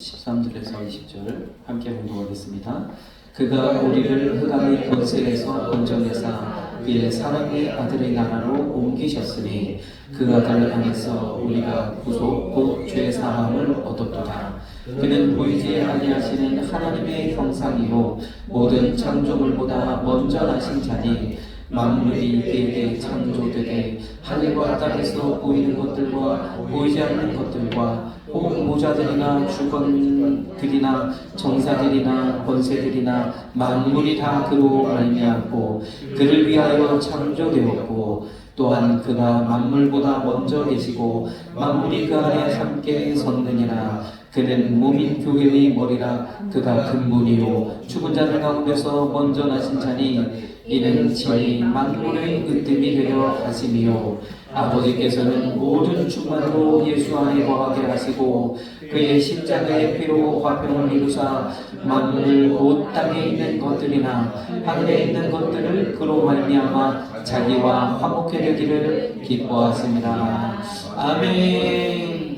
13절에서 20절 함께 공독하겠습니다. 그가 우리를 흑암의 권세에서 건져내사 그의 사랑의 아들의 나라로 옮기셨으니 그 아들을 안에서 우리가 구속 곧 죄 사함을 얻었도다. 그는 보이지 아니하시는 하나님의 형상이요 모든 창조물보다 먼저 나신 자니 만물이 그에게 창조되되 하늘과 땅에서 보이는 것들과 보이지 않는 것들과 혹 모자들이나 주권들이나 정사들이나 권세들이나 만물이 다 그로 말미암고 그를 위하여 창조되었고 또한 그가 만물보다 먼저 계시고 만물이 그 안에 함께 섰느니라. 그는 몸인 교회의 머리라. 그가 근본이요 죽은 자들 가운데서 먼저 나신 자니 이는 친히 만물의 으뜸이 되려 하심이요 아버지께서는 모든 충만으로 예수 안에 거하게 하시고 그의 십자가의 피로 화평을 이루사 만물 곧 땅에 있는 것들이나 하늘에 있는 것들을 그로 말미암아 자기와 화목해 되기를 기뻐하십니다. 아멘.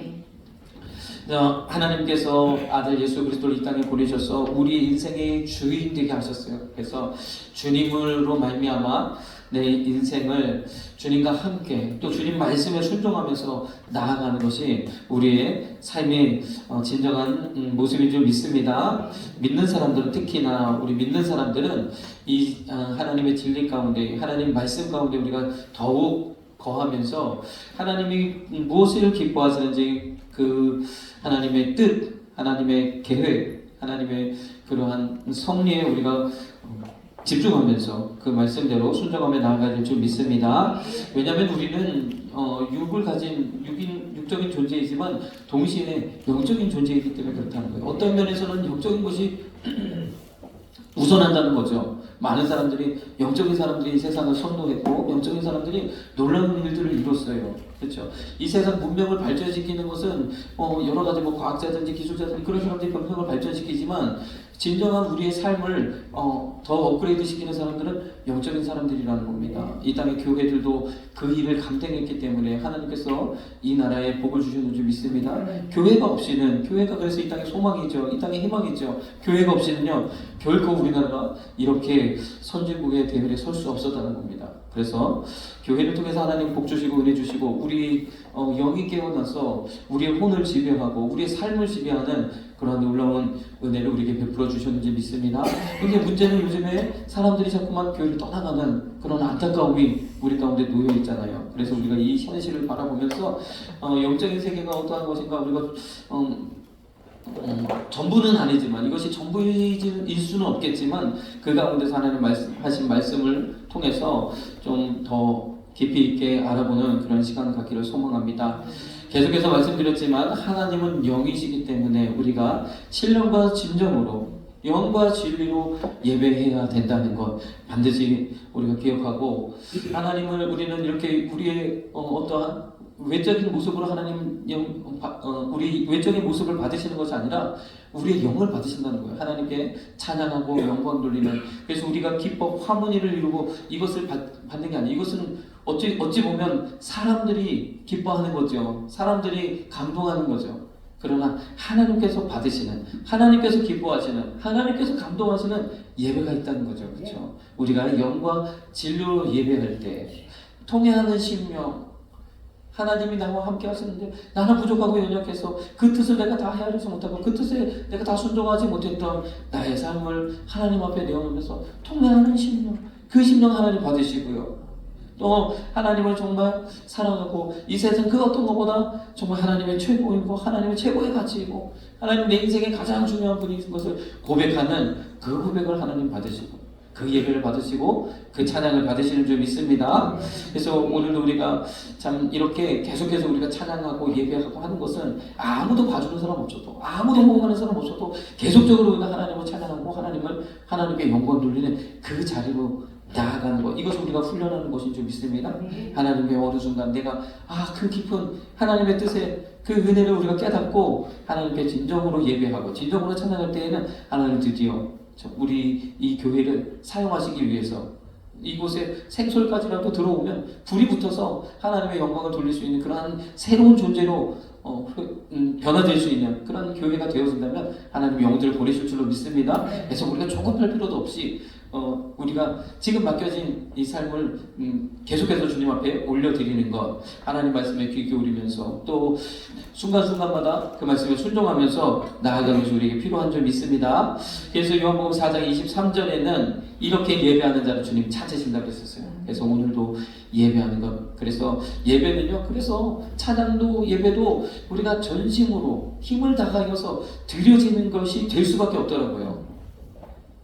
하나님께서 아들 예수 그리스도를 이 땅에 보내셔서 우리 인생의 주인 되게 하셨어요. 그래서 주님으로 말미암아 내 인생을 주님과 함께 또 주님 말씀에 순종하면서 나아가는 것이 우리의 삶의 진정한 모습인 줄 믿습니다. 믿는 사람들은 특히나 우리 믿는 사람들은 이 하나님의 진리 가운데 하나님 말씀 가운데 우리가 더욱 거하면서 하나님이 무엇을 기뻐하시는지 그 하나님의 뜻, 하나님의 계획, 하나님의 그러한 섭리에 우리가 집중하면서 그 말씀대로 순종하며 나아갈 줄 믿습니다. 왜냐하면 우리는 육을 가진 육적인 존재이지만 동시에 영적인 존재이기 때문에 그렇다는 거예요. 어떤 면에서는 영적인 것이 우선한다는 거죠. 많은 사람들이 영적인 사람들이 이 세상을 선도했고 영적인 사람들이 놀라운 일들을 이뤘어요. 그렇죠? 이 세상 문명을 발전시키는 것은 여러 가지 과학자든지 기술자든지 그런 사람들이 문명을 발전시키지만 진정한 우리의 삶을 더 업그레이드 시키는 사람들은 영적인 사람들이라는 겁니다. 이 땅의 교회들도 그 일을 감당했기 때문에 하나님께서 이 나라에 복을 주셨는 줄 믿습니다. 교회가 없이는 교회가 그래서 이 땅의 소망이죠. 이 땅의 희망이죠. 교회가 없이는요 결코 우리나라가 이렇게 선진국의 대열에 설 수 없었다는 겁니다. 그래서 교회를 통해서 하나님 복 주시고 은혜 주시고 우리 영이 깨어나서 우리의 혼을 지배하고 우리의 삶을 지배하는 그런 놀라운 은혜를 우리에게 베풀어 주셨는지 믿습니다. 근데 문제는 요즘에 사람들이 자꾸만 교회를 떠나가는 그런 안타까움이 우리 가운데 놓여 있잖아요. 그래서 우리가 이 현실을 바라보면서 영적인 세계가 어떠한 것인가 우리가 전부는 아니지만 이것이 전부일 수는 없겠지만 그 가운데서 하나님 하신 말씀을 통해서 좀 더 깊이 있게 알아보는 그런 시간을 갖기를 소망합니다. 계속해서 말씀드렸지만 하나님은 영이시기 때문에 우리가 신령과 진정으로 영과 진리로 예배해야 된다는 것 반드시 우리가 기억하고 하나님을 우리는 이렇게 우리의 어떠한 외적인 모습으로 하나님 우리 외적인 모습을 받으시는 것이 아니라 우리의 영을 받으신다는 거예요. 하나님께 찬양하고 영광 돌리는. 그래서 우리가 기뻐 화문의를 이루고 이것을 받는 게 아니에요. 이것은 어찌 보면 사람들이 기뻐하는 거죠. 사람들이 감동하는 거죠. 그러나 하나님께서 받으시는, 하나님께서 기뻐하시는, 하나님께서 감동하시는 예배가 있다는 거죠. 그렇죠? 우리가 영과 진리로 예배할 때 통회하는 심령, 하나님이 나와 함께 하시는데 나는 부족하고 연약해서 그 뜻을 내가 다 헤아리지 못하고 그 뜻에 내가 다 순종하지 못했던 나의 삶을 하나님 앞에 내어놓으면서 통회하는 심령, 그 심령 하나님 받으시고요. 또 하나님을 정말 사랑하고 이 세상 그 어떤 것보다 정말 하나님의 최고이고 하나님의 최고의 가치이고 하나님 내 인생의 가장 중요한 분이신 것을 고백하는 그 고백을 하나님 받으시고 그 예배를 받으시고 그 찬양을 받으시는 줄 믿습니다. 그래서 오늘도 우리가 참 이렇게 계속해서 우리가 찬양하고 예배하고 하는 것은 아무도 봐주는 사람 없어도 아무도 호응하는 사람 없어도 계속적으로 우리가 하나님을 찬양하고 하나님께 영광 돌리는 그 자리로 나아가는 것, 이것을 우리가 훈련하는 것인 줄 믿습니다. 하나님의 어느 순간 내가 그 깊은 하나님의 뜻에 그 은혜를 우리가 깨닫고 하나님께 진정으로 예배하고 진정으로 찬양할 때에는 하나님 드디어 우리 이 교회를 사용하시기 위해서 이곳에 생솔까지라도 들어오면 불이 붙어서 하나님의 영광을 돌릴 수 있는 그러한 새로운 존재로 변화될 수 있는 그런 교회가 되어진다면 하나님 영들을 보내실 줄로 믿습니다. 그래서 우리가 조급할 필요도 없이 우리가 지금 맡겨진 이 삶을 계속해서 주님 앞에 올려드리는 것, 하나님 말씀에 귀 기울이면서 또 순간순간마다 그 말씀에 순종하면서 나아가는 것이 우리에게 필요한 줄 믿습니다. 그래서 요한복음 4장 23절에는 이렇게 예배하는 자를 주님 찾으신다고 했었어요. 그래서 오늘도 예배하는 것, 그래서 예배는요, 그래서 찬양도 예배도 우리가 전심으로 힘을 다하여서 드려지는 것이 될 수밖에 없더라고요.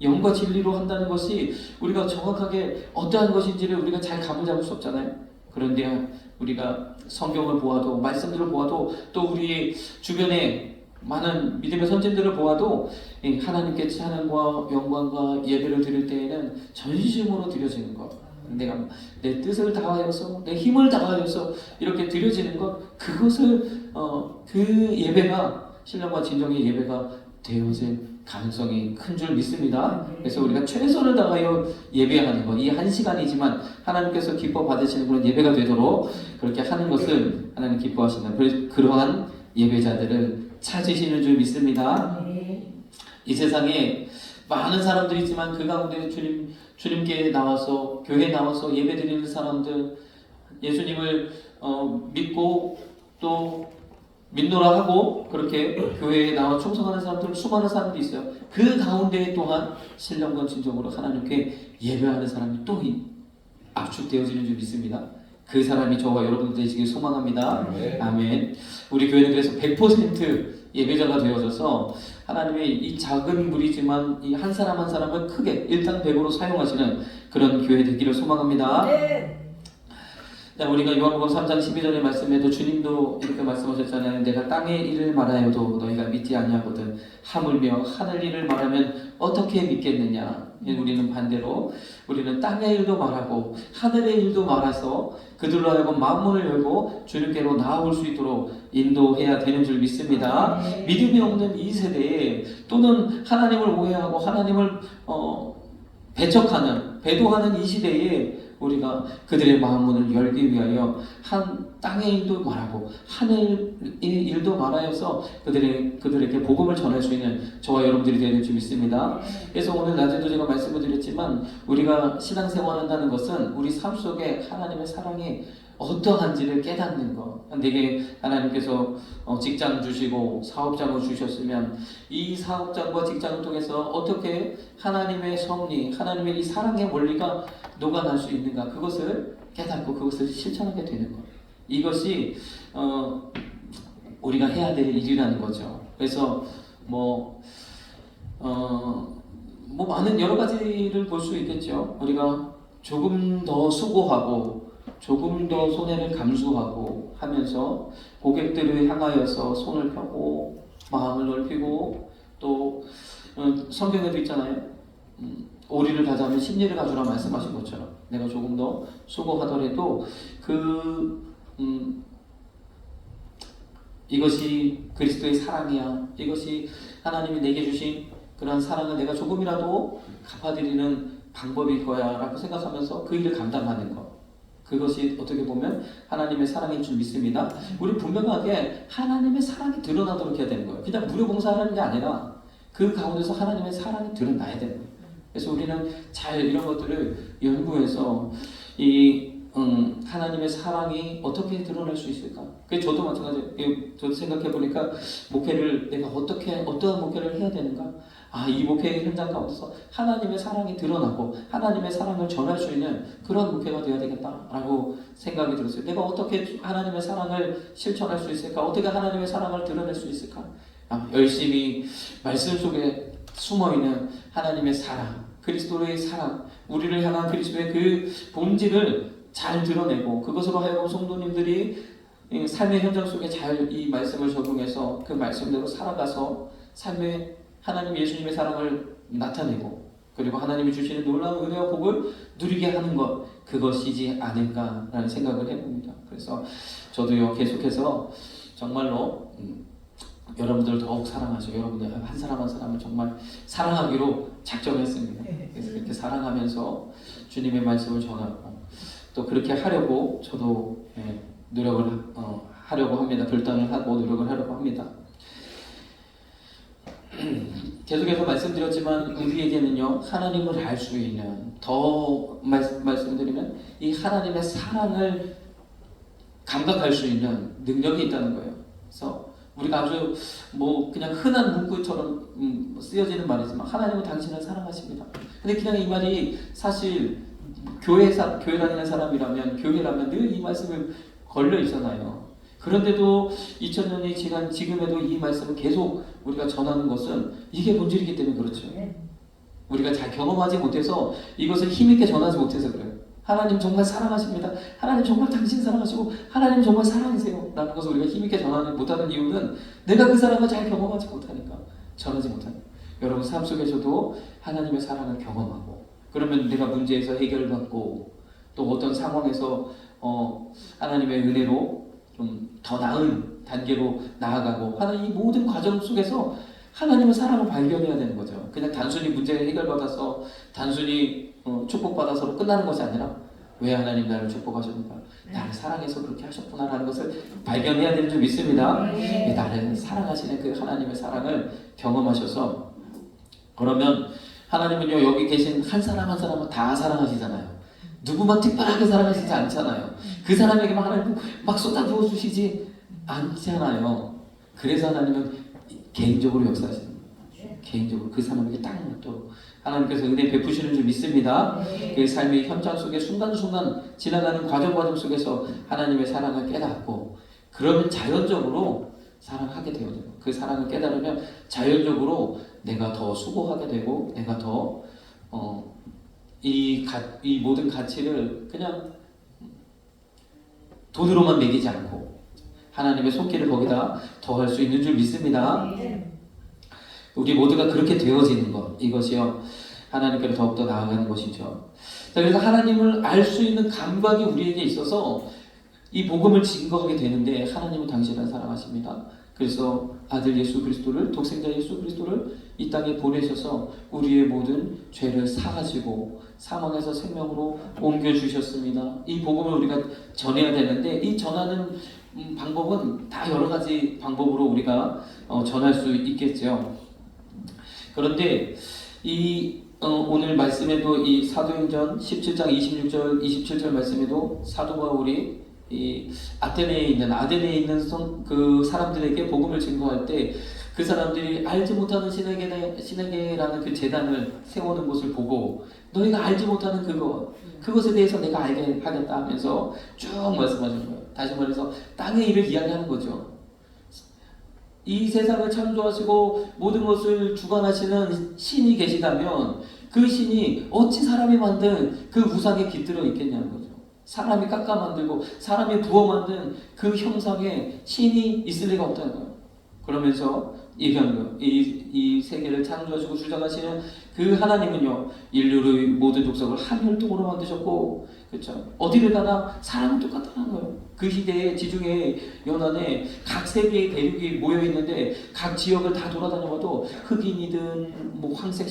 영과 진리로 한다는 것이 우리가 정확하게 어떠한 것인지를 우리가 잘 감을 잡을 수 없잖아요. 그런데 우리가 성경을 보아도, 말씀들을 보아도, 또 우리 주변에 많은 믿음의 선진들을 보아도 하나님께 찬양과 영광과 예배를 드릴 때에는 전심으로 드려지는 것, 내가 내 뜻을 다하여서 내 힘을 다하여서 이렇게 드려지는 것, 그것을 그 예배가 신령과 진정의 예배가 되어질 가능성이 큰 줄 믿습니다. 그래서 우리가 최선을 다하여 예배하는 것, 이 한 시간이지만 하나님께서 기뻐 받으시는 그런 예배가 되도록 그렇게 하는 것을 하나님 기뻐하신다. 그러한 예배자들을 찾으시는 줄 믿습니다. 이 세상에 많은 사람들이 있지만 그 가운데 주님께 나와서, 교회에 나와서 예배드리는 사람들, 예수님을 믿고 또 믿노라 하고 그렇게 교회에 나와 충성하는 사람들, 수많은 사람들이 있어요. 그 가운데 또한 신령과 진정으로 하나님께 예배하는 사람이 또 압축되어지는 줄 믿습니다. 그 사람이 저와 여러분들 되시길 소망합니다. 아멘. 우리 교회는 그래서 100% 예배자가 되어져서 하나님의 이 작은 무리지만 이 한 사람 한 사람을 크게 일당 100으로 사용하시는 그런 교회 되기를 소망합니다. 우리가 요한복음 3장 12절의 말씀에도 주님도 이렇게 말씀하셨잖아요. 내가 땅의 일을 말하여도 너희가 믿지 아니하거든 하물며 하늘 일을 말하면 어떻게 믿겠느냐. 우리는 반대로 우리는 땅의 일도 말하고 하늘의 일도 말해서 그들로 하여금 마음문을 열고 주님께로 나아올 수 있도록 인도해야 되는 줄 믿습니다. 믿음이 없는 이 세대에, 또는 하나님을 오해하고 하나님을 배척하는, 배도하는 이 시대에 우리가 그들의 마음문을 열기 위하여 땅의 일도 말하고 하늘의 일도 말하여서 그들에게 복음을 전할 수 있는 저와 여러분들이 되는 줄 믿습니다. 그래서 오늘 낮에도 제가 말씀을 드렸지만 우리가 신앙생활 한다는 것은 우리 삶 속에 하나님의 사랑이 어떠한지를 깨닫는 것. 내게 하나님께서 직장 주시고 사업장을 주셨으면 이 사업장과 직장을 통해서 어떻게 하나님의 섭리, 하나님의 이 사랑의 원리가 녹아날 수 있는가, 그것을 깨닫고 그것을 실천하게 되는 것. 이것이 우리가 해야 될 일이라는 거죠. 그래서 많은 여러 가지를 볼 수 있겠죠. 우리가 조금 더 수고하고 조금 더 손해를 감수하고 하면서 고객들을 향하여서 손을 펴고 마음을 넓히고, 또 성경에도 있잖아요. 오리를 가져가면 십리를 가져라 말씀하신 것처럼 내가 조금 더 수고하더라도 이것이 그리스도의 사랑이야. 이것이 하나님이 내게 주신 그런 사랑을 내가 조금이라도 갚아드리는 방법일 거야 라고 생각하면서 그 일을 감당하는 것, 그것이 어떻게 보면 하나님의 사랑인 줄 믿습니다. 우리 분명하게 하나님의 사랑이 드러나도록 해야 되는 거예요. 그냥 무료 봉사하는 게 아니라 그 가운데서 하나님의 사랑이 드러나야 되는 거예요. 그래서 우리는 잘 이런 것들을 연구해서 하나님의 사랑이 어떻게 드러날 수 있을까? 그래서 저도 마찬가지예요. 저도 생각해 보니까 목회를 내가 어떠한 목회를 해야 되는가? 이 목회의 현장 가운데서 하나님의 사랑이 드러나고 하나님의 사랑을 전할 수 있는 그런 목회가 되어야 되겠다라고 생각이 들었어요. 내가 어떻게 하나님의 사랑을 실천할 수 있을까? 어떻게 하나님의 사랑을 드러낼 수 있을까? 열심히 말씀 속에 숨어있는 하나님의 사랑, 그리스도의 사랑, 우리를 향한 그리스도의 그 본질을 잘 드러내고, 그것으로 하여금 성도님들이 삶의 현장 속에 잘 이 말씀을 적용해서 그 말씀대로 살아가서 삶의 하나님 예수님의 사랑을 나타내고, 그리고 하나님이 주시는 놀라운 은혜와 복을 누리게 하는 것, 그것이지 않을까라는 생각을 해봅니다. 그래서 저도요, 계속해서 정말로 여러분들을 더욱 사랑하시고 여러분들 한 사람 한 사람을 정말 사랑하기로 작정했습니다. 그래서 그렇게 사랑하면서 주님의 말씀을 전하고 또 그렇게 하려고 저도 노력을 하려고 합니다. 결단을 하고 노력을 하려고 합니다. 계속해서 말씀드렸지만 우리에게는요 하나님을 알 수 있는 더 말씀드리면 이 하나님의 사랑을 감각할 수 있는 능력이 있다는 거예요. 그래서 우리가 아주 뭐 그냥 흔한 문구처럼 쓰여지는 말이지만 하나님은 당신을 사랑하십니다. 근데 그냥 이 말이 사실 교회 다니는 사람이라면 교회라면 늘 이 말씀을 걸려 있잖아요. 그런데도 2000년이 지난 지금에도 이 말씀을 계속 우리가 전하는 것은 이게 본질이기 때문에 그렇죠. 우리가 잘 경험하지 못해서 이것을 힘있게 전하지 못해서 그래요. 하나님 정말 사랑하십니다. 하나님 정말 당신 사랑하시고 하나님 정말 사랑하세요 라는 것을 우리가 힘있게 전하지 못하는 이유는 내가 그 사랑을 잘 경험하지 못하니까, 전하지 못하니까. 여러분 삶 속에서도 하나님의 사랑을 경험하고, 그러면 내가 문제에서 해결받고 또 어떤 상황에서 하나님의 은혜로 좀 더 나은 단계로 나아가고 하는 이 모든 과정 속에서 하나님의 사랑을 발견해야 되는 거죠. 그냥 단순히 문제를 해결받아서 단순히 축복받아서로 끝나는 것이 아니라 왜 하나님 나를 축복하셨는가, 나를 사랑해서 그렇게 하셨구나라는 것을 발견해야 되는 줄 믿습니다. 나를 사랑하시는 그 하나님의 사랑을 경험하셔서, 그러면 하나님은요 여기 계신 한 사람 한 사람은 다 사랑하시잖아요. 누구만 특별하게 사랑하시지 않잖아요. 그 사람에게만 하나님 막 쏟아부어 주시지 않잖아요. 그래서 하나님은 개인적으로 역사하시는 거예요. 개인적으로 그 사람에게 딱 맞도록 하나님께서 은혜 베푸시는 줄 믿습니다. 그 삶의 현장 속에 순간순간 지나가는 과정 속에서 하나님의 사랑을 깨닫고, 그러면 자연적으로 사랑하게 되어져요. 그 사랑을 깨달으면 자연적으로 내가 더 수고하게 되고, 내가 더 이 모든 가치를 그냥 돈으로만 매기지 않고 하나님의 손길을 거기다 더할 수 있는 줄 믿습니다. 우리 모두가 그렇게 되어지는 것, 이것이요 하나님께로 더욱더 나아가는 것이죠. 자, 그래서 하나님을 알 수 있는 감각이 우리에게 있어서 이 복음을 증거하게 되는데, 하나님은 당신을 사랑하십니다. 그래서 아들 예수 그리스도를, 독생자 예수 그리스도를 이 땅에 보내셔서 우리의 모든 죄를 사하시고 사망에서 생명으로 옮겨주셨습니다. 이 복음을 우리가 전해야 되는데, 이 전하는 방법은 다 여러 가지 방법으로 우리가 전할 수 있겠죠. 그런데 오늘 말씀에도 이 사도행전 17장 26절 27절 말씀에도 사도 바울이 이 아테네에 있는 그 사람들에게 복음을 증거할 때 그 사람들이 알지 못하는 신에게라는 그 제단을 세우는 것을 보고, 너희가 알지 못하는 그것에 대해서 내가 알게 하겠다 하면서 쭉 말씀하시는 거예요. 다시 말해서 땅의 일을 이야기하는 거죠. 이 세상을 창조하시고 모든 것을 주관하시는 신이 계시다면 그 신이 어찌 사람이 만든 그 우상에 깃들어 있겠냐는 거죠. 사람이 깎아 만들고 사람이 부어 만든 그 형상에 신이 있을 리가 없다는 거예요. 그러면서 얘기하는 거예요. 이 세계를 창조하시고 주장하시는 그 하나님은요, 인류의 모든 족속을 한 혈통으로 만드셨고, 그렇죠? 어디를 가나 사람은 똑같다는 거예요. 그 시대에 지중해 연안에 각 세계의 대륙이 모여 있는데 각 지역을 다 돌아다녀봐도 흑인이든 뭐 황색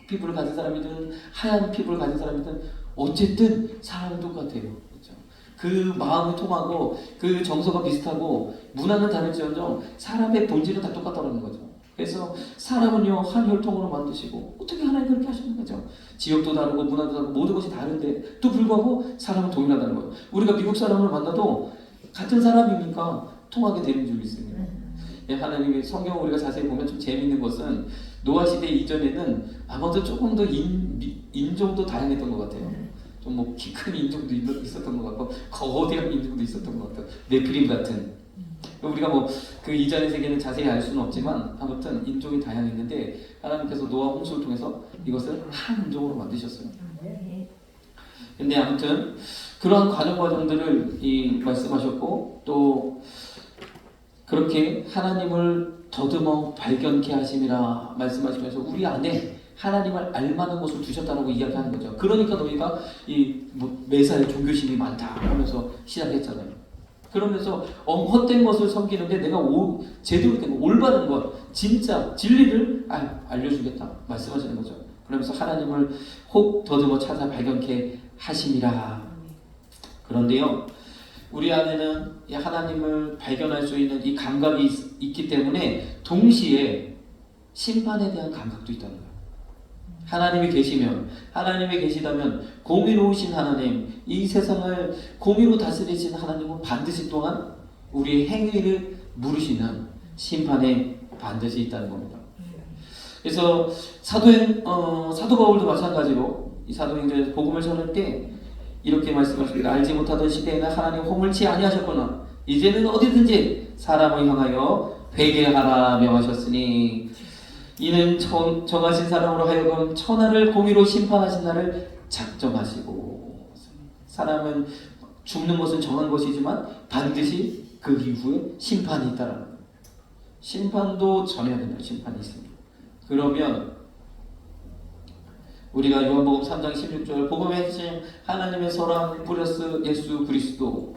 피부를 가진 사람이든 하얀 피부를 가진 사람이든 어쨌든 사람은 똑같아요. 그렇죠? 그 마음이 통하고 그 정서가 비슷하고 문화는 다를지언정 사람의 본질은 다 똑같다는 거죠. 그래서 사람은요 한 혈통으로 만드시고, 어떻게 하나님 그렇게 하시는 거죠? 지역도 다르고 문화도 다르고 모든 것이 다른데 또 불구하고 사람은 동일하다는 거예요. 우리가 미국 사람을 만나도 같은 사람이니까 통하게 되는 줄 믿습니다. 하나님의 성경을 우리가 자세히 보면 좀 재미있는 것은 노아 시대 이전에는 아마도 조금 더 인종도 다양했던 것 같아요. 좀 뭐 키 큰 인종도 있었던 것 같고 거대한 인종도 있었던 것 같아요. 네프림 같은. 우리가 뭐 그 이전의 세계는 자세히 알 수는 없지만 아무튼 인종이 다양했는데 하나님께서 노아 홍수를 통해서 이것을 한 인종으로 만드셨어요. 근데 아무튼 그러한 과정들을 말씀하셨고, 또 그렇게 하나님을 더듬어 발견케 하심이라 말씀하시면서 우리 안에 하나님을 알만한 것을 두셨다라고 이야기하는 거죠. 그러니까 너희가 매사에 종교심이 많다 하면서 시작했잖아요. 그러면서 헛된 것을 섬기는데 내가 제대로 된 거, 올바른 것, 진짜 진리를 알려주겠다 말씀하시는 거죠. 그러면서 하나님을 혹 더듬어 찾아 발견케 하심이라. 그런데요, 우리 안에는 이 하나님을 발견할 수 있는 이 감각이 있기 때문에 동시에 심판에 대한 감각도 있다는 거예요. 하나님이 계시면, 하나님이 계시다면 공의로우신 하나님, 이 세상을 공의로 다스리신 하나님은 반드시 또한 우리의 행위를 물으시는 심판에 반드시 있다는 겁니다. 그래서 사도 바울도 마찬가지로 이 사도행전에서 복음을 전할 때 이렇게 말씀하십니다. 알지 못하던 시대에는 하나님 허물치 아니하셨거나 이제는 어디든지 사람을 향하여 회개하라 명하셨으니 이는 정하신 사람으로 하여금 천하를 공의로 심판하신 날을 작정하시고. 사람은 죽는 것은 정한 것이지만 반드시 그 이후에 심판이 있다라는 거예요. 심판도 전해야 된다. 심판이 있습니다. 그러면 우리가 요한복음 3장 16절 복음의 핵심 하나님의 사랑 플러스 예수 그리스도,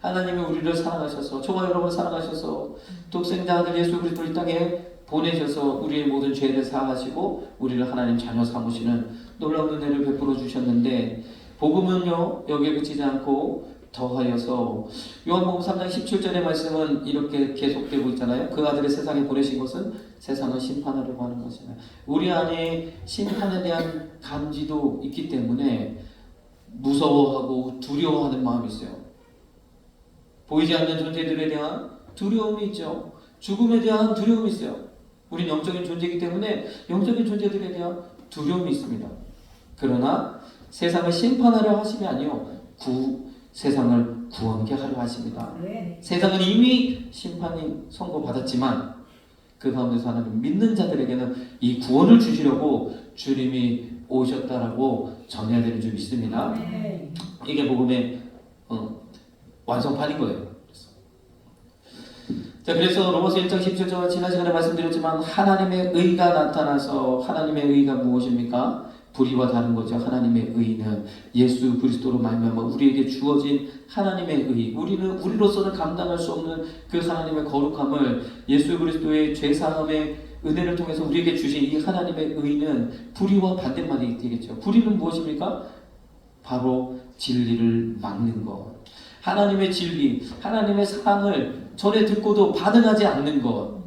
하나님이 우리를 사랑하셔서 저와 여러분을 사랑하셔서 독생자 아들 예수 그리스도를 이 땅에 보내셔서 우리의 모든 죄를 사하시고 우리를 하나님 자녀 삼으시는 놀라운 은혜를 베풀어 주셨는데, 복음은요 여기에 그치지 않고 더하여서 요한복음 3장 17절의 말씀은 이렇게 계속되고 있잖아요. 그 아들을 세상에 보내신 것은 세상을 심판하려고 하는 것이다. 우리 안에 심판에 대한 감지도 있기 때문에 무서워하고 두려워하는 마음이 있어요. 보이지 않는 존재들에 대한 두려움이 있죠. 죽음에 대한 두려움이 있어요. 우린 영적인 존재이기 때문에 영적인 존재들에 대한 두려움이 있습니다. 그러나 세상을 심판하려 하심이 아니요 세상을 구원케 하려 하십니다. 네. 세상은 이미 심판이 선고받았지만 그 가운데서 하나님 믿는 자들에게는 이 구원을 주시려고 주님이 오셨다라고 전해야 되는 줄 믿습니다. 네. 이게 복음의 완성판인 거예요. 자, 그래서 로마서 1장 17절 지난 시간에 말씀드렸지만 하나님의 의가 나타나서, 하나님의 의가 무엇입니까? 불의와 다른 거죠. 하나님의 의는 예수 그리스도로 말미암아 우리에게 주어진 하나님의 의, 우리로서는 감당할 수 없는 그 하나님의 거룩함을 예수 그리스도의 죄사함의 은혜를 통해서 우리에게 주신 이 하나님의 의는 불의와 반대말이 되겠죠. 불의는 무엇입니까? 바로 진리를 막는 것. 하나님의 진리, 하나님의 사랑을 전에 듣고도 반응하지 않는 것.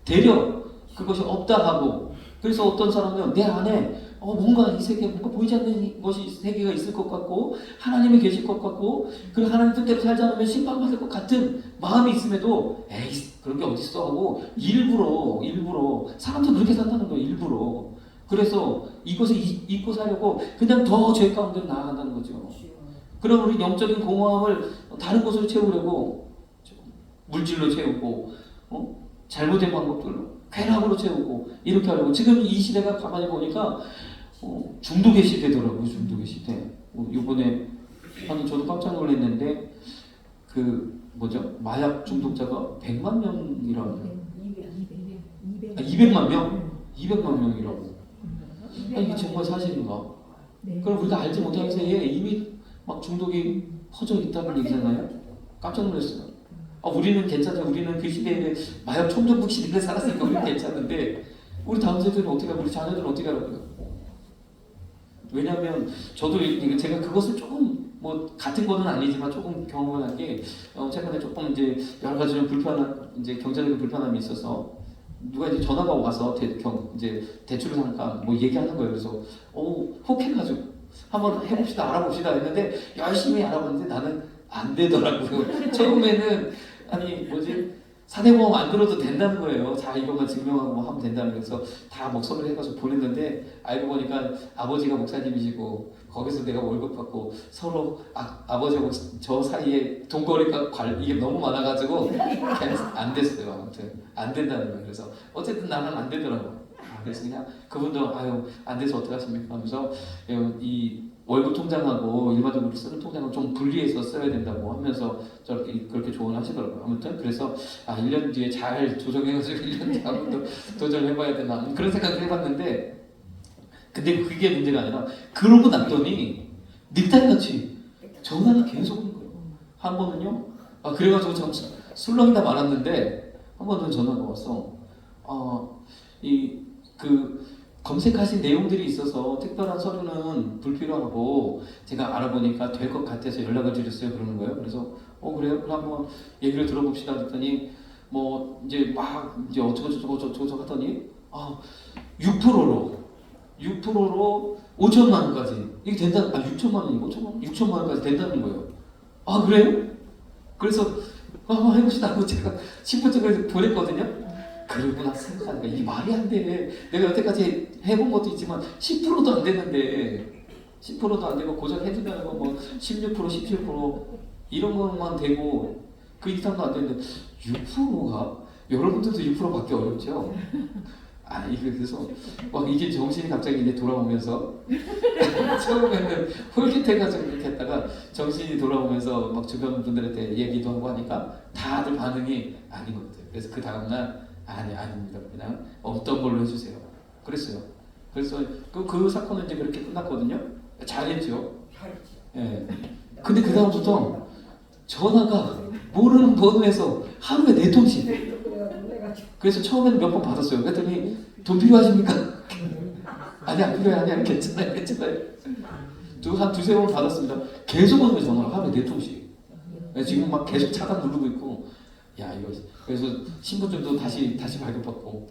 되려 그것이 없다 하고, 그래서 어떤 사람은 내 안에 뭔가 이 세계에 뭔가 보이지 않는 것이 세계가 있을 것 같고 하나님이 계실 것 같고 그리고 하나님 뜻대로 살지 않으면 심판받을 것 같은 마음이 있음에도 에이 그런 게 어딨어 하고 일부러 사람도 그렇게 산다는 거예요. 일부러. 그래서 이것을 잊고 살려고 그냥 더 죄 가운데로 나아간다는 거죠. 그럼 우리 영적인 공허함을 다른 것으로 채우려고 물질로 채우고 잘못된 방법들로 쾌락으로 채우고 이렇게 하려고. 지금 이 시대가 가만히 보니까 중독의 시대더라고요. 중독의 시대. 이번에 저도 깜짝 놀랐는데 마약 중독자가 100만 명이라고. 200만 명? 200만 명이라고. 이게 정말 사실인가? 그럼 우리가 알지 못하는 사이에 이미 막 중독이 퍼져 있다는 얘기잖아요. 깜짝 놀랐어요. 우리는 괜찮아요. 우리는 그 시대에 마약 총정국 시대에 살았으니까 우리는 괜찮은데 우리 다음 세대는 어떻게 하고 우리 자녀들은 어떻게 하라고요? 왜냐하면 저도 제가 그것을 조금 같은 거는 아니지만 조금 경험을 한 게 최근에 조금 이제 여러 가지 좀 불편한 경제적인 불편함이 있어서 누가 이제 전화가 와서 이제 대출을 잠깐 얘기하는 거예요. 그래서 혹 해가지고 한번 해봅시다, 알아봅시다 했는데 열심히 알아봤는데 나는 안 되더라고요. 처음에는 사대보험 안 들어도 된다는 거예요. 자, 이것만 증명하고 하면 된다는 거여서 다 목소리를 해가지고 보냈는데 알고 보니까 아버지가 목사님이시고 거기서 내가 월급 받고 서로 아버지하고 저 사이에 돈거래가 이게 너무 많아가지고 안 됐어요. 아무튼 안 된다는 거예요. 그래서 어쨌든 나는 안 되더라고요. 그래서 그냥 그분도 안 돼서 어떡하십니까 하면서 이 월급 통장하고 일반적으로 쓰는 통장을 좀 분리해서 써야 된다고 하면서 그렇게 조언을 하시더라고요. 아무튼 그래서 1년 뒤에 잘 조정해가지고 1년 뒤에 한 번 더 도전해봐야 되나 그런 생각을 해봤는데, 근데 그게 문제가 아니라 그러고 났더니 늑대같이 전화가 계속 오는 거예요. 한 번은요. 그래가지고 참 술렁이다 말았는데 한 번은 전화가 와서 검색하신 내용들이 있어서 특별한 서류는 불필요하고 제가 알아보니까 될 것 같아서 연락을 드렸어요. 그러는 거예요. 그래서 그래요? 그럼 한번 얘기를 들어봅시다 했더니 뭐 이제 막 이제 어쩌고 하더니 6%로 5천만 원까지 이게 된다. 6천만 원이 5천만 원? 6천만 원까지 된다는 거예요. 그래요? 그래서 한번 해봅시다 하고 제가 신분증을 보냈거든요. 그러고 나서 생각하니까 이 말이 안 돼. 내가 여태까지 해본 것도 있지만 10%도 안 되는데 10%도 안 되고 고작 해준다는 거 뭐 16%, 17% 이런 것만 되고 그 이상도 안 되는데 6%가 여러분들도 6%밖에 어렵죠. 이게 그래서 이게 정신이 갑자기 이제 돌아오면서 처음에는 홀깃해가지고 이렇게 했다가 정신이 돌아오면서 막 주변 분들한테 얘기도 하고 하니까 다들 반응이 아니거든요. 그래서 그 다음날 아닙니다. 그냥 없던 걸로 해주세요. 그랬어요. 그래서 그 사건은 이제 그렇게 끝났거든요. 잘했죠. 예. 근데 그 다음부터 전화가 모르는 번호에서 하루에 4통씩. 그래서 처음에는 몇 번 받았어요. 그랬더니 돈 필요하십니까? 아니 안 필요해. 아니 괜찮아요. 한 두세 번 받았습니다. 계속 오는 전화를 하루에 4통씩. 지금 막 계속 차단 누르고 있고. 이거 그래서 신분증도 다시 발급받고.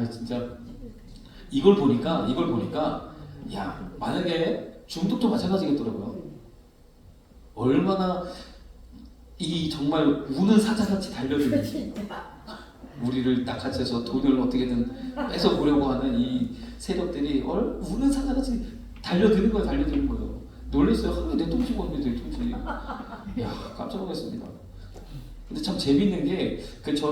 진짜 이걸 보니까 만약에 중독도 마찬가지겠더라고요. 얼마나 이 정말 우는 사자같이 달려드는 우리를 낚아채서 돈을 어떻게든 뺏어보려고 하는 이 세력들이 우는 사자같이 달려드는 거예요. 놀랐어요. 하루에 4통씩 오는데 4통씩. 깜짝 놀랐습니다. 근데 참 재밌는 게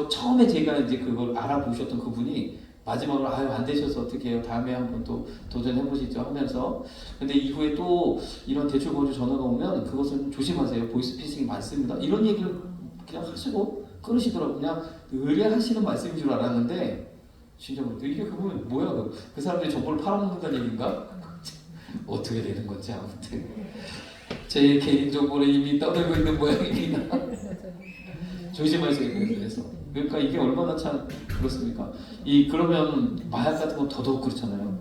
처음에 제가 이제 그걸 알아보셨던 그분이 마지막으로 안 되셔서 어떻게 해요? 다음에 한번 또 도전해보시죠 하면서. 근데 이후에 또 이런 대출 거주 전화가 오면 그것은 조심하세요. 보이스피싱이 많습니다. 이런 얘기를 그냥 하시고 끊으시더라고요. 그냥 의뢰하시는 말씀인 줄 알았는데 진짜 이게 그분 뭐야? 그 사람들이 정보를 팔아먹는다는 얘기인가? 어떻게 되는 건지 아무튼 제 개인정보를 이미 떠들고 있는 모양입니다. 조심하셔야 돼요. 그래서 그러니까 이게 얼마나 참 그렇습니까? 그러면 마약 같은 건 더더욱 그렇잖아요.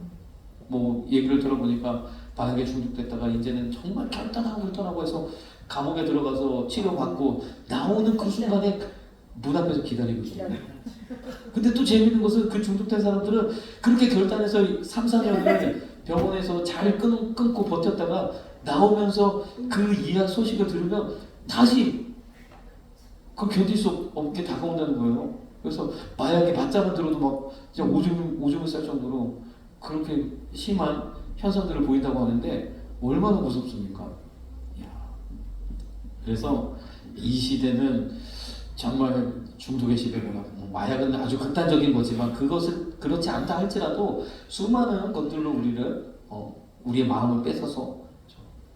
뭐 얘기를 들어보니까 마약에 중독됐다가 이제는 정말 결단하고 해서 감옥에 들어가서 치료받고 나오는 그 순간에 문 앞에서 기다리고 있어요. 근데 또 재밌는 것은 그 중독된 사람들은 그렇게 결단해서 3, 4년을 병원에서 잘 끊고 버텼다가 나오면서 그 이한 소식을 들으면 다시 견딜 수 없게 다가온다는 거예요. 그래서 마약에 맞자만 들어도 막 진짜 오줌을 쌀 정도로 그렇게 심한 현상들을 보인다고 하는데 얼마나 무섭습니까? 그래서 이 시대는 정말 중독의 시대구나. 마약은 아주 극단적인 거지만 그것을 그렇지 않다 할지라도 수많은 것들로 우리의 마음을 뺏어서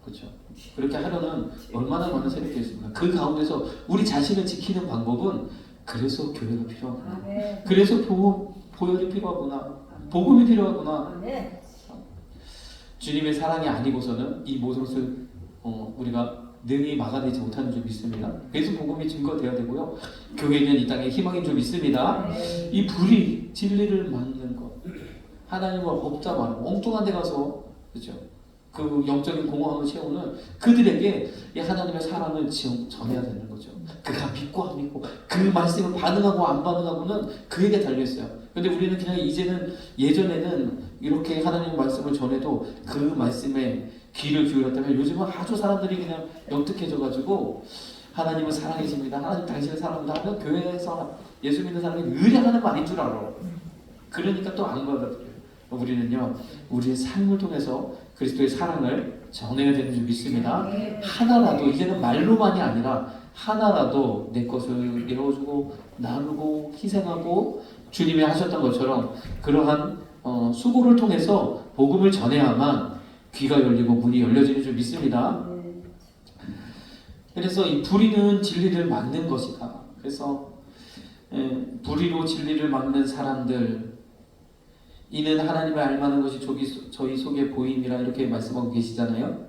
그렇죠. 그렇게 하려는 얼마나 많은 세력들이 있습니까? 그 가운데서 우리 자신을 지키는 방법은 그래서 교회가 필요하구나. 그래서 보혈이 필요하구나. 복음이 필요하구나. 주님의 사랑이 아니고서는 이 모든 것을 우리가 능히 막아내지 못하는 줄 믿습니다. 그래서 복음이 증거되어야 되고요. 교회는 이 땅에 희망인 줄 믿습니다. 이 불이 진리를 막는 것, 하나님을 없다 말고 엉뚱한 데 가서 그렇죠. 그 영적인 공허함을 채우는 그들에게 이 하나님의 사랑을 전해야 되는 거죠. 그가 믿고 안 믿고 그 말씀을 반응하고 안 반응하고는 그에게 달려있어요. 근데 우리는 그냥 이제는 예전에는 이렇게 하나님의 말씀을 전해도 그 말씀에 귀를 기울였다면 요즘은 아주 사람들이 그냥 영특해져가지고 하나님은 사랑이십니다. 하나님 당신을 사랑한다 하면 교회에서 예수 믿는 사람이 의뢰하는 말인 줄 알아. 그러니까 또 안 받아들여요. 우리는요 우리의 삶을 통해서 그리스도의 사랑을 전해야 되는 줄 믿습니다. 하나라도 이제는 말로만이 아니라 하나라도 내 것을 이루어주고 나누고 희생하고 주님이 하셨던 것처럼 그러한 수고를 통해서 복음을 전해야만 귀가 열리고 문이 열려지는 줄 믿습니다. 그래서 이 불의는 진리를 막는 것이다. 그래서 불의로 진리를 막는 사람들 이는 하나님을 알만한 것이 저희 속에 보임이라 이렇게 말씀하고 계시잖아요.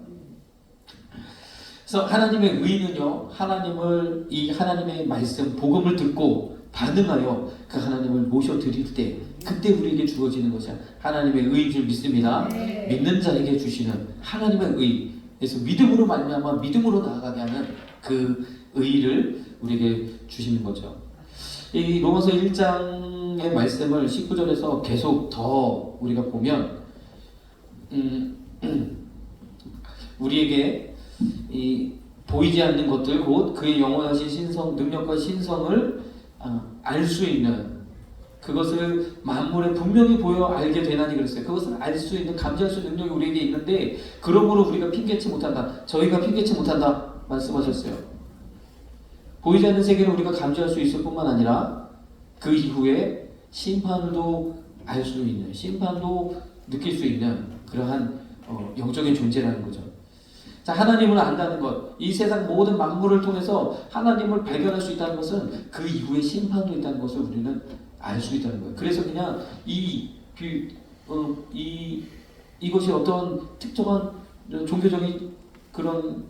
그래서 하나님의 의는요, 하나님의 말씀, 복음을 듣고 반응하여 그 하나님을 모셔드릴 때 그때 우리에게 주어지는 것이야. 하나님의 의인 줄 믿습니다. 믿는 자에게 주시는 하나님의 의. 그래서 믿음으로 말미암아 믿음으로 나아가게 하는 그 의를 우리에게 주시는 거죠. 이 로마서 1장의 말씀을 19절에서 계속 더 우리가 보면 우리에게 이 보이지 않는 것들 곧 그의 영원하신 신성 능력과 신성을 알 수 있는 그것을 만물에 분명히 보여 알게 되나니 그랬어요. 그것을 알 수 있는 감지할 수 있는 능력이 우리에게 있는데 그러므로 우리가 핑계치 못한다. 저희가 핑계치 못한다 말씀하셨어요. 보이지 않는 세계를 우리가 감지할 수 있을 뿐만 아니라 그 이후에 심판도 알 수 있는 심판도 느낄 수 있는 그러한 영적인 존재라는 거죠. 자, 하나님을 안다는 것, 이 세상 모든 만물을 통해서 하나님을 발견할 수 있다는 것은 그 이후에 심판도 있다는 것을 우리는 알 수 있다는 거예요. 그래서 그냥 이것이 어떤 특정한 종교적인 그런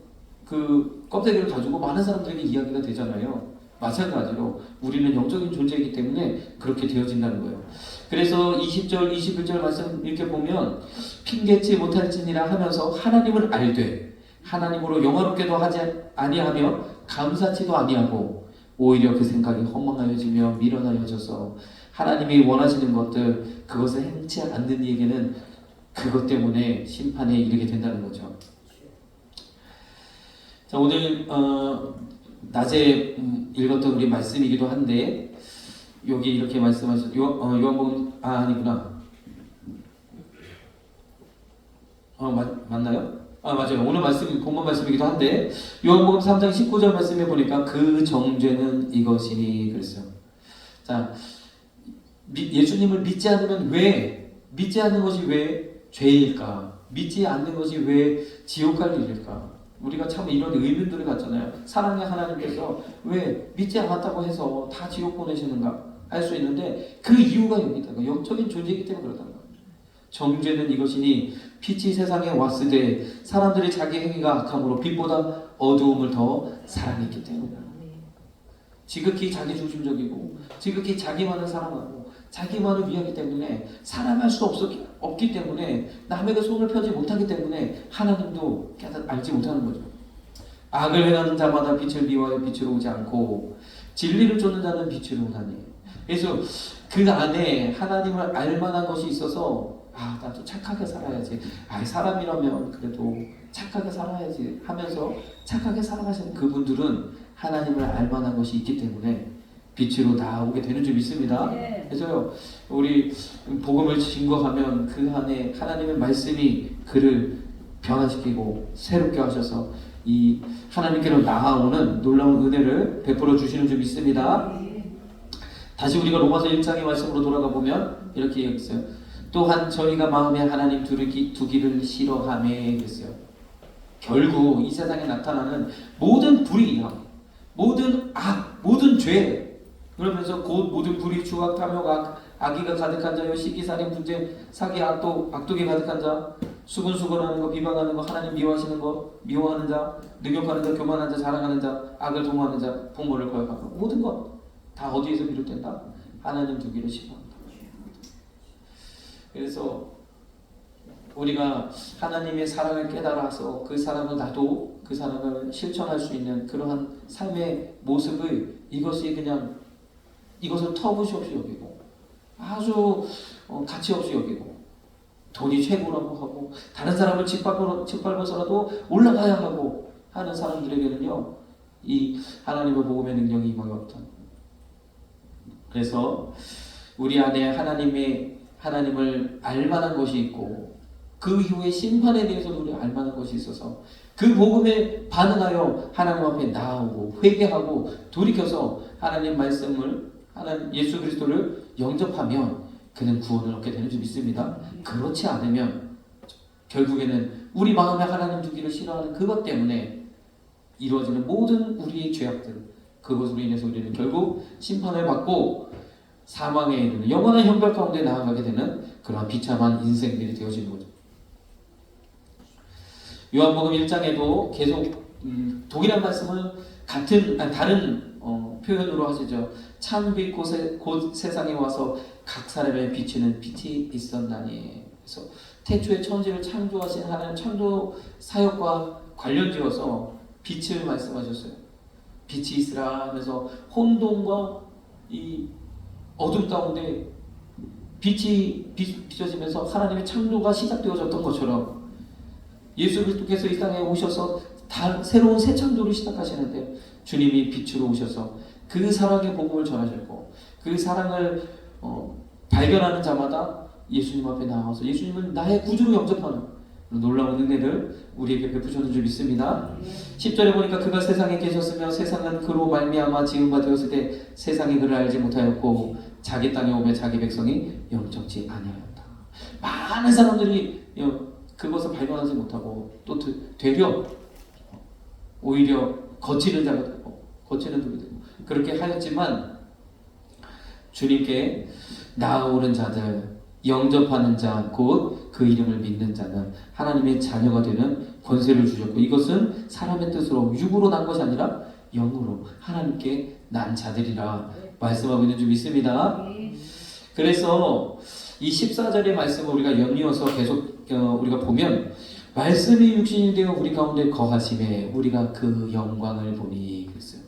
그 껍데기를 가지고 많은 사람들에게 이야기가 되잖아요. 마찬가지로 우리는 영적인 존재이기 때문에 그렇게 되어진다는 거예요. 그래서 20절, 21절 말씀 이렇게 보면 핑계치 못할지니라 하면서 하나님을 알되 하나님으로 영화롭게도 하지 아니하며 감사치도 아니하고 오히려 그 생각이 허망하여지며 미련하여져서 하나님이 원하시는 것들 그것을 행치 않는 이에게는 그것 때문에 심판에 이르게 된다는 거죠. 자, 오늘 낮에 읽었던 우리 말씀이기도 한데 여기 이렇게 말씀하셨 요한복음 아니구나. 맞나요? 맞아요. 오늘 말씀이 본문 말씀이기도 한데 요한복음 3장 19절 말씀에 보니까 그 정죄는 이것이니 그랬어요. 자, 예수님을 믿지 않으면 믿지 않는 것이 왜 죄일까? 믿지 않는 것이 왜 지옥 갈 일일까? 우리가 참 이런 의문들을 갖잖아요. 사랑의 하나님께서 왜 믿지 않았다고 해서 다 지옥 보내시는가? 할 수 있는데 그 이유가 여기다. 영적인 존재이기 때문에 그렇다는 거예요. 정죄는 이것이니 빛이 세상에 왔으되 사람들이 자기 행위가 악함으로 빛보다 어두움을 더 사랑했기 때문이다. 지극히 자기중심적이고 지극히 자기만을 사랑하고 자기만을 위하기 때문에 사랑할 수 없기 때문에 남에게 손을 펴지 못하기 때문에 하나님도 알지 못하는 거죠. 악을 행하는 자마다 빛을 미워하여 빛으로 오지 않고 진리를 쫓는 자는 빛으로 오나니. 그래서 그 안에 하나님을 알만한 것이 있어서 나도 착하게 살아야지. 사람이라면 그래도 착하게 살아야지 하면서 착하게 살아가시는 그분들은 하나님을 알만한 것이 있기 때문에 빛으로 나오게 되는 줄 믿습니다. 그래서 우리 복음을 증거하면 그 안에 하나님의 말씀이 그를 변화시키고 새롭게 하셔서 이 하나님께로 나아오는 놀라운 은혜를 베풀어 주시는 줄 믿습니다. 다시 우리가 로마서 1장의 말씀으로 돌아가 보면 이렇게 얘기했어요. 또한 저희가 마음에 하나님 두기를 싫어하매 그랬어요. 결국 이 세상에 나타나는 모든 불의함, 모든 악, 모든 죄 그러면서 곧 모든 불의, 추악, 탐욕, 악의가 가득한 자요 시기살인, 분쟁, 사기, 악독이 가득한 자, 수근수근하는 거, 비방하는 거, 하나님 미워하시는 거, 미워하는 자, 능욕하는 자, 교만한 자, 자랑하는 자, 악을 도모하는 자, 부모를 거역하고 모든 것 다 어디에서 비롯된다? 하나님 두기를 싫어한다. 그래서 우리가 하나님의 사랑을 깨달아서 그 사랑을 나도 그 사랑을 실천할 수 있는 그러한 삶의 모습을 이것을 터부시없이 여기고 아주 가치 없이 여기고 돈이 최고라고 하고 다른 사람을 짓밟아서라도 올라가야 하고 하는 사람들에게는요 이 하나님의 복음의 능력이 임하기 없다. 그래서 우리 안에 하나님을 알만한 것이 있고 그 이후에 심판에 대해서도 우리 알만한 것이 있어서 그 복음에 반응하여 하나님 앞에 나아오고 회개하고 돌이켜서 하나님 말씀을 하나님 예수 그리스도를 영접하면 그는 구원을 얻게 되는 줄 믿습니다. 그렇지 않으면 결국에는 우리 마음에 하나님 두기를 싫어하는 그것 때문에 이루어지는 모든 우리의 죄악들 그것으로 인해서 우리는 결국 심판을 받고 사망에 이르는 영원한 형벌 가운데 나아가게 되는 그러한 비참한 인생들이 되어지는 거죠. 요한복음 1장에도 계속 동일한 말씀을 다른 표현으로 하시죠. 참 빛 곧 세상에 와서 각 사람의 비치는 빛이 있었나니. 그래서 태초에 천지를 창조하신 하나님 창조 사역과 관련지어서 빛을 말씀하셨어요. 빛이 있으라 하면서 혼돈과 이 어둠 가운데 빛이 비춰지면서 하나님의 창조가 시작되어졌던 것처럼 예수 그리스도께서 이 땅에 오셔서 새로운 새 창조를 시작하시는데 주님이 빛으로 오셔서 그 사랑의 복음을 전하셨고 그 사랑을 발견하는 자마다 예수님 앞에 나와서 예수님은 나의 구주로 영접하는 놀라운 은혜를 우리에게 베푸셨는 줄 믿습니다. 10절에 보니까 그가 세상에 계셨으며 세상은 그로 말미암아 지은 바 되었을 때 세상이 그를 알지 못하였고 자기 땅에 오매 자기 백성이 영접지 아니하였다. 많은 사람들이 그것을 발견하지 못하고 또 되려 오히려 거치는 자가 되고 거치는 독이 되고 그렇게 하였지만 주님께 나아오는 자들 영접하는 자 곧 그 이름을 믿는 자는 하나님의 자녀가 되는 권세를 주셨고 이것은 사람의 뜻으로 육으로 난 것이 아니라 영으로 하나님께 난 자들이라 말씀하고 있는 줄 믿습니다. 그래서 이 14절의 말씀을 우리가 연이어서 계속 우리가 보면 말씀이 육신이 되어 우리 가운데 거하심에 우리가 그 영광을 보니 그랬어요.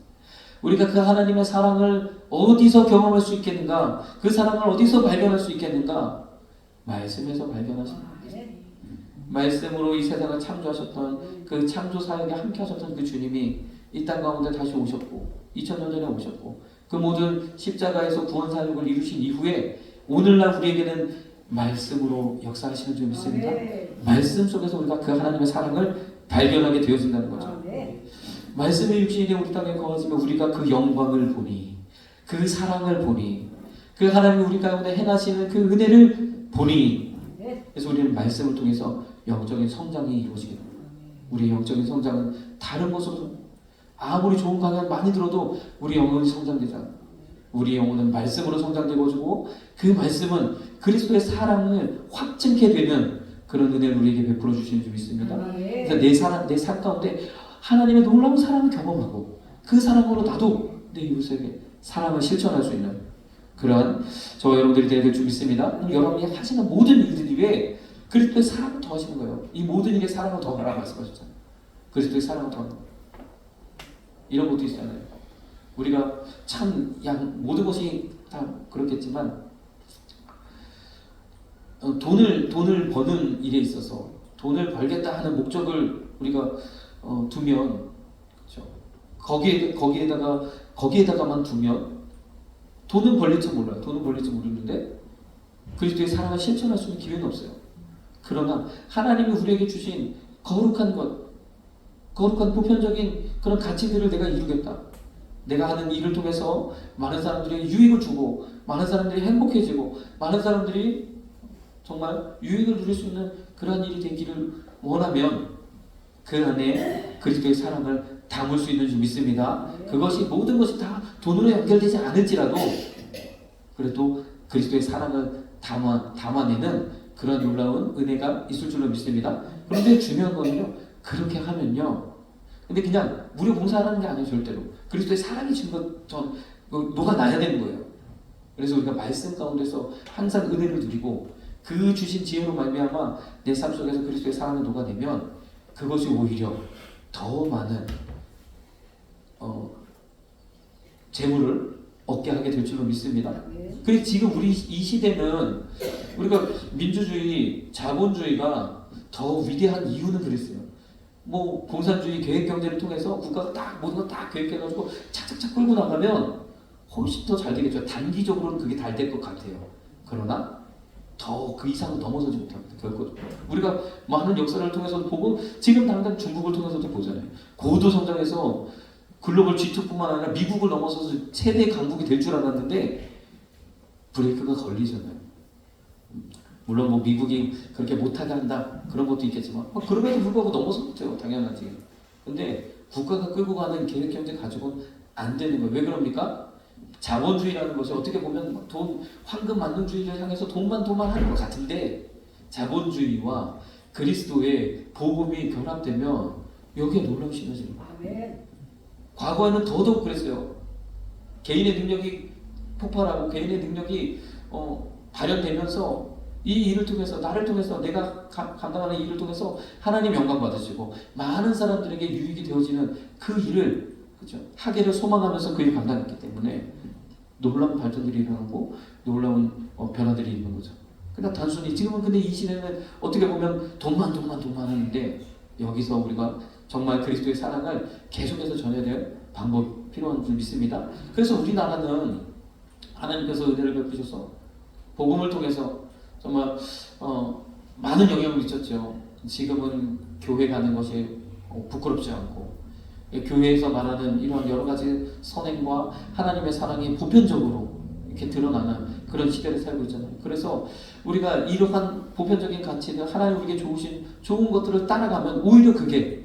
우리가 그 하나님의 사랑을 어디서 경험할 수 있겠는가? 그 사랑을 어디서 발견할 수 있겠는가? 말씀에서 발견하십니다. 말씀으로 이 세상을 창조하셨던 그 창조 사역에 함께 하셨던 그 주님이 이 땅 가운데 다시 오셨고 2000년 전에 오셨고 그 모든 십자가에서 구원 사역을 이루신 이후에 오늘날 우리에게는 말씀으로 역사하시는 줄 믿습니다. 말씀 속에서 우리가 그 하나님의 사랑을 발견하게 되어진다는 거죠. 말씀의 육신이 되어 우리 땅에 거하시면 우리가 그 영광을 보니 그 사랑을 보니 그 하나님이 우리 가운데 행하시는 그 은혜를 보니 그래서 우리는 말씀을 통해서 영적인 성장이 이루어지게 됩니다. 우리의 영적인 성장은 다른 것으로 아무리 좋은 강연 많이 들어도 우리 영혼이 성장되지 않아요. 우리 영혼은 말씀으로 성장되고 그 말씀은 그리스도의 사랑을 확증케 되는 그런 은혜를 우리에게 베풀어 주시는 줄 믿습니다. 그래서 내 삶 가운데 하나님의 놀라운 사랑을 경험하고 그 사랑으로 나도 내 이웃에게 사랑을 실천할 수 있는 그런 저와 여러분들이 되야 될 줄 믿습니다. 여러분이 하시는 모든 일들이 왜 그리스도의 사랑을 더하시는 거예요. 이 모든 일에 사랑을 더하라 말씀하셨잖아요. 그리스도의 사랑을 더하는 이런 것도 있잖아요. 우리가 참 모든 것이 다 그렇겠지만 돈을 버는 일에 있어서 돈을 벌겠다 하는 목적을 우리가 두면 그렇죠? 거기에다가만 두면 돈은 벌릴지 몰라요. 돈은 벌릴지 모르는데 그리스도의 사랑을 실천할 수 있는 기회는 없어요. 그러나 하나님이 우리에게 주신 거룩한 보편적인 그런 가치들을 내가 이루겠다. 내가 하는 일을 통해서 많은 사람들에게 유익을 주고 많은 사람들이 행복해지고 많은 사람들이 정말 유익을 누릴 수 있는 그런 일이 되기를 원하면 그 안에 그리스도의 사랑을 담을 수 있는 줄 믿습니다. 그것이 모든 것이 다 돈으로 연결되지 않을지라도 그래도 그리스도의 사랑을 담아내는 그런 놀라운 은혜가 있을 줄로 믿습니다. 그런데 중요한 거는요. 그렇게 하면요. 근데 그냥 무료 봉사하는 게 아니에요. 절대로. 그리스도의 사랑이 준 것 녹아나야 되는 거예요. 그래서 우리가 말씀 가운데서 항상 은혜를 누리고 그 주신 지혜로 말미암아 내 삶 속에서 그리스도의 사랑을 녹아내면 그것이 오히려 더 많은 재물을 얻게 하게 될 줄로 믿습니다. 그래서 지금 우리 이 시대는 우리가 민주주의, 자본주의가 더 위대한 이유는 그랬어요. 뭐 공산주의 계획경제를 통해서 국가가 딱 모든 거 딱 계획해가지고 착착착 끌고 나가면 훨씬 더 잘 되겠죠. 단기적으로는 그게 잘 될 것 같아요. 그러나 더 그 이상은 넘어서지 못합니다. 결코 우리가 많은 역사를 통해서도 보고 지금 당장 중국을 통해서도 보잖아요. 고도 성장해서 글로벌 G2뿐만 아니라 미국을 넘어서서 최대 강국이 될 줄 알았는데 브레이크가 걸리잖아요. 물론 뭐 미국이 그렇게 못하게 한다 그런 것도 있겠지만 그럼에도 불구하고 넘어섰죠. 당연하지. 근데 국가가 끌고 가는 계획경제 가지고는 안 되는 거예요. 왜 그럽니까? 자본주의라는 것이 어떻게 보면 황금 만능주의를 향해서 돈만 하는 것 같은데 자본주의와 그리스도의 복음이 결합되면 여기에 놀라운 시너지를 봐요. 과거에는 더더욱 그랬어요. 개인의 능력이 폭발하고 개인의 능력이 발현되면서 이 일을 통해서 나를 통해서 내가 감당하는 일을 통해서 하나님 영광 받으시고 많은 사람들에게 유익이 되어지는 그 일을 그죠? 하기를 소망하면서 그 일을 감당했기 때문에 놀라운 발전들이 일어나고 놀라운 변화들이 있는 거죠. 그러니까 단순히 지금은 근데 이 시대는 어떻게 보면 돈만 하는데 여기서 우리가 정말 그리스도의 사랑을 계속해서 전해야 될 방법이 필요한 줄 믿습니다. 그래서 우리나라는 하나님께서 은혜를 베푸셔서 복음을 통해서 정말 많은 영향을 미쳤죠. 지금은 교회 가는 것이 부끄럽지 않고 교회에서 말하는 이런 여러 가지 선행과 하나님의 사랑이 보편적으로 이렇게 드러나는 그런 시대를 살고 있잖아요. 그래서 우리가 이러한 보편적인 가치들, 하나님 우리에게 주신 좋은 것들을 따라가면 오히려 그게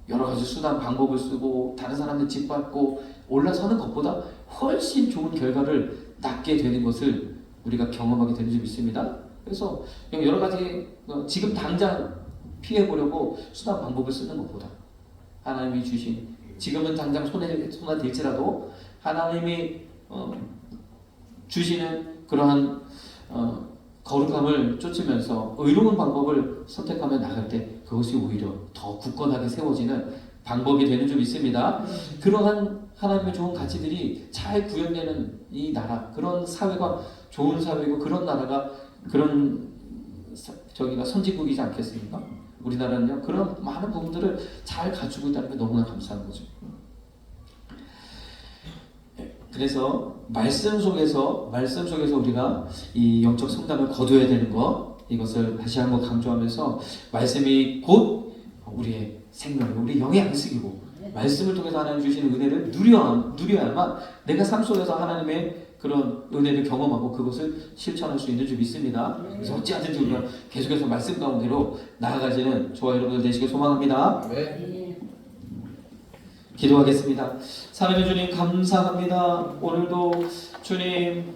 여러 가지 수단, 방법을 쓰고 다른 사람들 짓밟고 올라서는 것보다 훨씬 좋은 결과를 낳게 되는 것을 우리가 경험하게 되는 줄 믿습니다. 그래서 여러 가지 지금 당장 피해보려고 수단, 방법을 쓰는 것보다 하나님이 주신 지금은 당장 손에 댈지라도 하나님이 주시는 그러한 거룩함을 쫓으면서 의로운 방법을 선택하며 나갈 때 그것이 오히려 더 굳건하게 세워지는 방법이 되는 줄 믿습니다. 그러한 하나님의 좋은 가치들이 잘 구현되는 이 나라, 그런 사회가 좋은 사회고 그런 나라가 그런 저기가 선진국이지 않겠습니까? 우리나라는요 그런 많은 부분들을 잘 갖추고 있다는 게 너무나 감사한 거죠. 그래서 말씀 속에서 우리가 이 영적 성장을 거둬야 되는 것, 이것을 다시 한번 강조하면서 말씀이 곧 우리의 생명, 우리 영의 양식이고 말씀을 통해서 하나님 주시는 은혜를 누려야만 내가 삶 속에서 하나님의 그런 은혜를 경험하고 그것을 실천할 수 있는 줄 믿습니다. 그래서 어찌하든지 우리가 계속해서 말씀 가운데로 나아가지는 저와 여러분들 되시길 소망합니다. 기도하겠습니다. 사랑의 주님 감사합니다. 오늘도 주님